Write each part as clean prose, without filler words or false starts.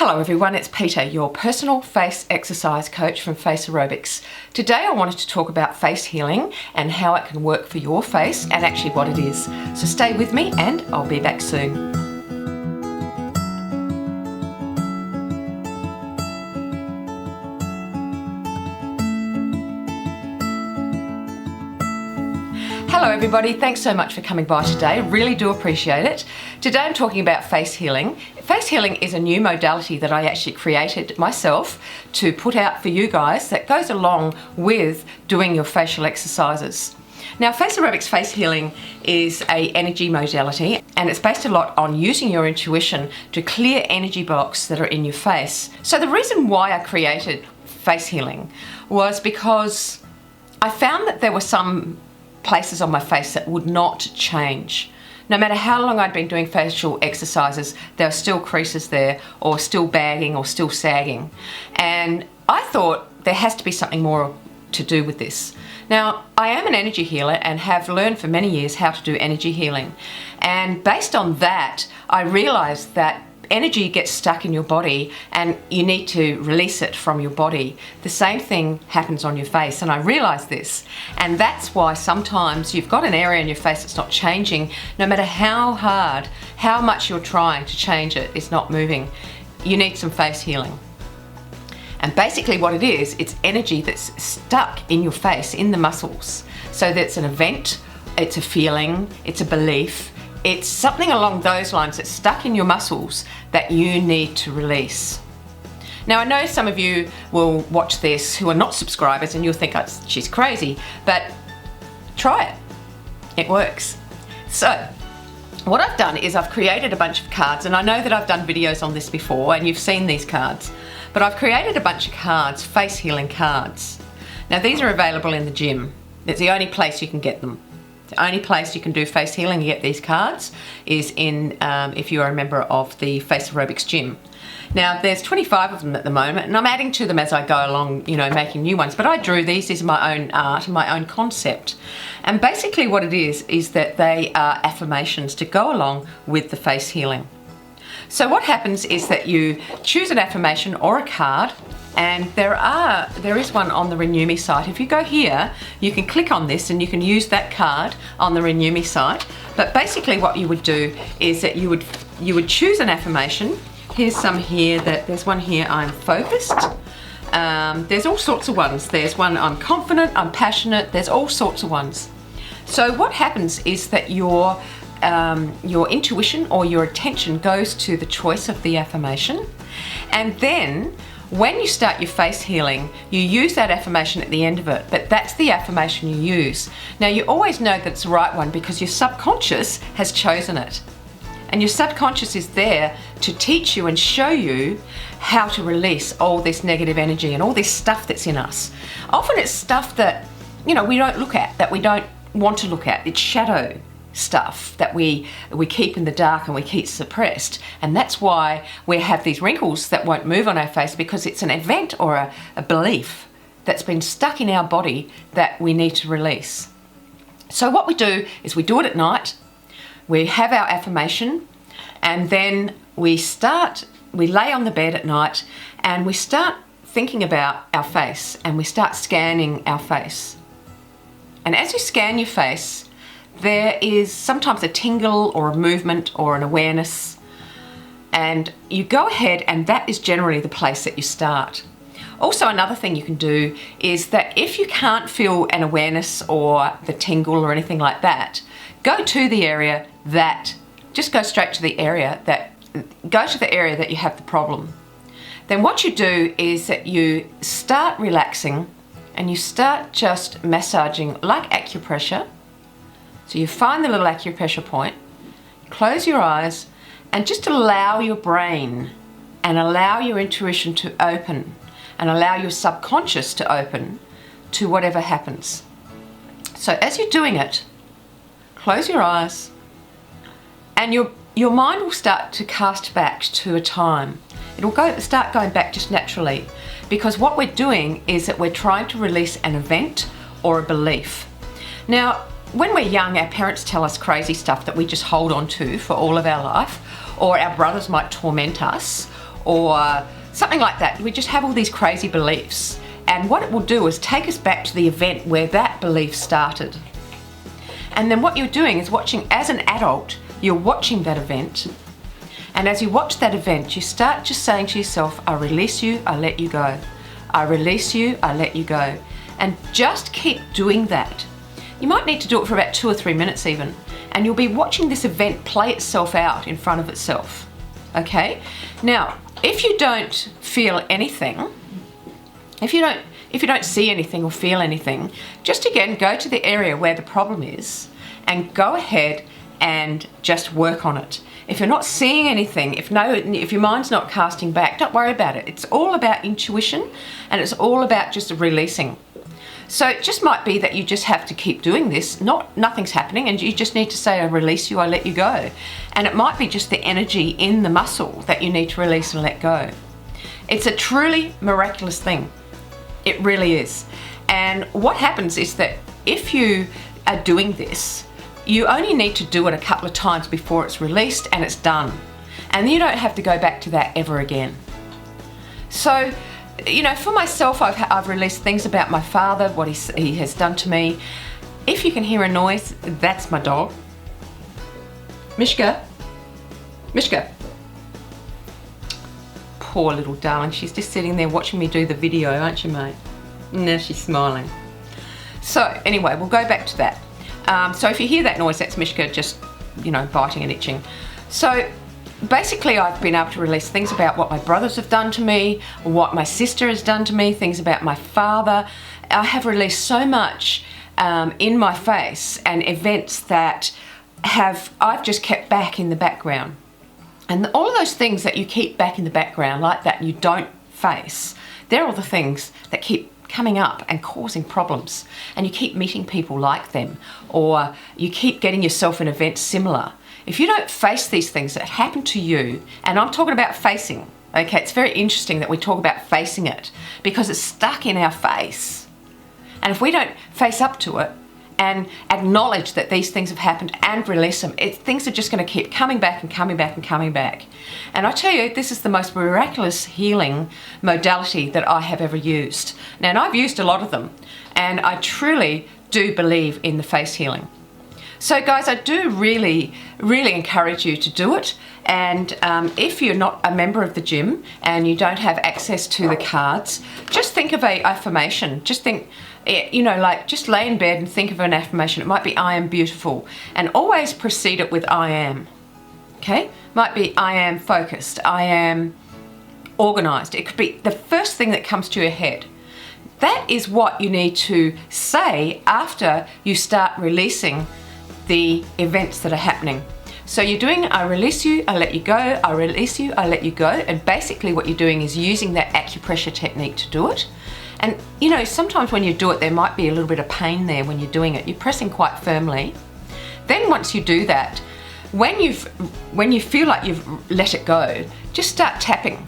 Hello everyone, it's Peter, your personal face exercise coach from Face Aerobics. Today I wanted to talk about face healing and how it can work for your face and actually what it is. So stay with me and I'll be back soon. Hello everybody, thanks so much for coming by today, really do appreciate it. Today I'm talking about face healing. Face healing is a new modality that I actually created myself to put out for you guys that goes along with doing your facial exercises. Now Face Aerobics face healing is an energy modality and it's based a lot on using your intuition to clear energy blocks that are in your face. So the reason why I created face healing was because I found that there were some places on my face that would not change. No matter how long I'd been doing facial exercises, there were still creases there, or still bagging, or still sagging. And I thought there has to be something more to do with this. Now, I am an energy healer and have learned for many years how to do energy healing. And based on that, I realized that energy gets stuck in your body and you need to release it from your body. The same thing happens on your face, and I realized this. And that's why sometimes you've got an area in your face that's not changing. No matter how hard, how much you're trying to change it, it's not moving. You need some face healing. And basically what it is, it's energy that's stuck in your face, in the muscles. So that's an event, it's a feeling, it's a belief, it's something along those lines that's stuck in your muscles that you need to release. Now I know some of you will watch this who are not subscribers and you'll think, oh, she's crazy, but try it. It works. So what I've done is I've created a bunch of cards, and I know that I've done videos on this before and you've seen these cards, but I've created a bunch of cards, face healing cards. Now these are available in the gym. It's the only place you can get them. The only place you can do face healing and get these cards is in, if you're a member of the Face Aerobics gym. Now there's 25 of them at the moment, and I'm adding to them as I go along, you know, making new ones, but I drew these as my own art and my own concept. And basically what it is that they are affirmations to go along with the face healing. So what happens is that you choose an affirmation or a card, and there is one on the Renew Me site. If you go here, you can click on this and you can use that card on the Renew Me site. But basically what you would do is that you would choose an affirmation. Here's some here, there's one here, I'm focused. There's all sorts of ones. There's one, I'm confident, I'm passionate, there's all sorts of ones. So what happens is that your intuition or your attention goes to the choice of the affirmation, and then when you start your face healing, you use that affirmation at the end of it, but that's the affirmation you use. Now you always know that it's the right one because your subconscious has chosen it. And your subconscious is there to teach you and show you how to release all this negative energy and all this stuff that's in us. Often it's stuff that, you know, we don't look at, that we don't want to look at. It's shadow stuff that we keep in the dark and we keep suppressed, and that's why we have these wrinkles that won't move on our face, because it's an event or a belief that's been stuck in our body that we need to release. So what we do is we do it at night, we have our affirmation, and then we lay on the bed at night and we start thinking about our face and we start scanning our face. And as you scan your face, there is sometimes a tingle or a movement or an awareness, and you go ahead and that is generally the place that you start. Also, another thing you can do is that if you can't feel an awareness or the tingle or anything like that, go to the area that, just go straight to the area that, go to the area that you have the problem. Then what you do is that you start relaxing and you start just massaging like acupressure. So you find the little acupressure point, close your eyes, and just allow your brain and allow your intuition to open and allow your subconscious to open to whatever happens. So as you're doing it, close your eyes and your mind will start to cast back to a time. It'll start going back just naturally, because what we're doing is that we're trying to release an event or a belief. Now, when we're young, our parents tell us crazy stuff that we just hold on to for all of our life, or our brothers might torment us, or something like that. We just have all these crazy beliefs. And what it will do is take us back to the event where that belief started. And then what you're doing is watching, as an adult, you're watching that event. And as you watch that event, you start just saying to yourself, I release you, I let you go. I release you, I let you go. And just keep doing that. You might need to do it for about 2 or 3 minutes even. And you'll be watching this event play itself out in front of itself. Okay? Now, if you don't feel anything, if you don't see anything or feel anything, just again go to the area where the problem is and go ahead and just work on it. If you're not seeing anything, if your mind's not casting back, don't worry about it. It's all about intuition, and it's all about just releasing. So it just might be that you just have to keep doing this. Nothing's happening, and you just need to say, I release you, I let you go. And it might be just the energy in the muscle that you need to release and let go. It's a truly miraculous thing. It really is. And what happens is that if you are doing this, you only need to do it a couple of times before it's released and it's done. And you don't have to go back to that ever again. So, you know, for myself, I've released things about my father, what he has done to me. If you can hear a noise, that's my dog. Mishka. Mishka. Poor little darling. She's just sitting there watching me do the video, aren't you, mate? Now she's smiling. So anyway, we'll go back to that. So if you hear that noise, that's Mishka just, you know, biting and itching. So basically I've been able to release things about what my brothers have done to me, what my sister has done to me, things about my father. I have released so much in my face and events that I've just kept back in the background. And all of those things that you keep back in the background like that, you don't face, they're all the things that keep coming up and causing problems, and you keep meeting people like them, or you keep getting yourself in events similar. If you don't face these things that happen to you, and I'm talking about facing, okay, it's very interesting that we talk about facing it because it's stuck in our face. And if we don't face up to it and acknowledge that these things have happened and release them, things are just going to keep coming back and coming back and coming back. And I tell you, this is the most miraculous healing modality that I have ever used. Now, and I've used a lot of them, and I truly do believe in the face healing. So guys, I do really, really encourage you to do it. And if you're not a member of the gym and you don't have access to the cards, just think of an affirmation. Just think, you know, like just lay in bed and think of an affirmation. It might be, I am beautiful. And always precede it with I am. Okay? Might be, I am focused. I am organized. It could be the first thing that comes to your head. That is what you need to say after you start releasing the events that are happening. So you're doing, I release you, I let you go, I release you, I let you go. And basically what you're doing is using that acupressure technique to do it. And you know, sometimes when you do it, there might be a little bit of pain there when you're doing it. You're pressing quite firmly. Then once you do that, when you feel like you've let it go, just start tapping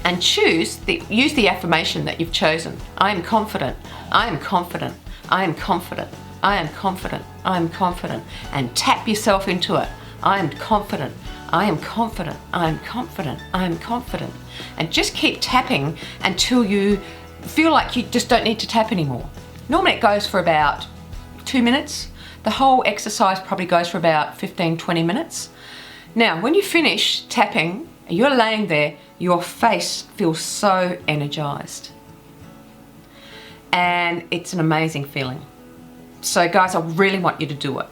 and use the affirmation that you've chosen. I am confident, I am confident, I am confident, I am confident, I am confident, and tap yourself into it. I am confident, I am confident, I am confident, I am confident. And just keep tapping until you feel like you just don't need to tap anymore. Normally it goes for about 2 minutes. The whole exercise probably goes for about 15-20 minutes. Now, when you finish tapping, you're laying there, your face feels so energized. And it's an amazing feeling. So guys, I really want you to do it.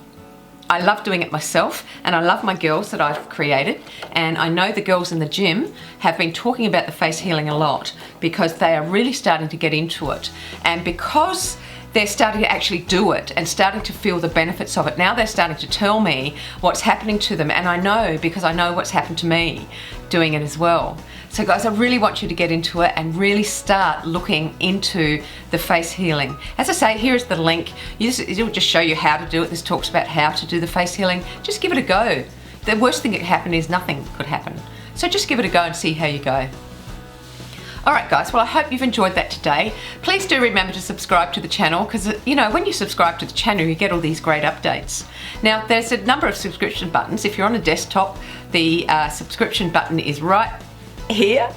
I love doing it myself, and I love my girls that I've created, and I know the girls in the gym have been talking about the face healing a lot because they are really starting to get into it. And because they're starting to actually do it and starting to feel the benefits of it, now they're starting to tell me what's happening to them, and I know because I know what's happened to me doing it as well. So guys, I really want you to get into it and really start looking into the face healing. As I say, here's the link. It'll just show you how to do it. This talks about how to do the face healing. Just give it a go. The worst thing that could happen is nothing could happen. So just give it a go and see how you go. Alright guys, well I hope you've enjoyed that today. Please do remember to subscribe to the channel because, you know, when you subscribe to the channel you get all these great updates. Now there's a number of subscription buttons. If you're on a desktop, the subscription button is right here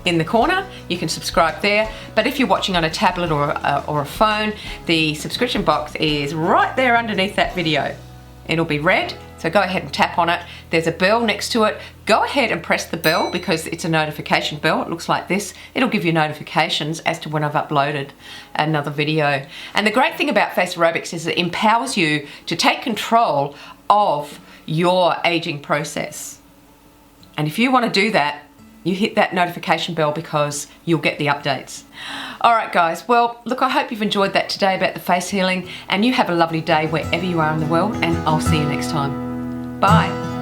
in the corner. You can subscribe there, but if you're watching on a tablet or a phone, the subscription box is right there underneath that video. It'll be red, so go ahead and tap on it. There's a bell next to it. Go ahead and press the bell because it's a notification bell. It looks like this. It'll give you notifications as to when I've uploaded another video. And the great thing about Face Aerobics is it empowers you to take control of your aging process. And if you want to do that, you hit that notification bell because you'll get the updates. All right, guys. Well, look, I hope you've enjoyed that today about the face healing, and you have a lovely day wherever you are in the world, and I'll see you next time. Bye.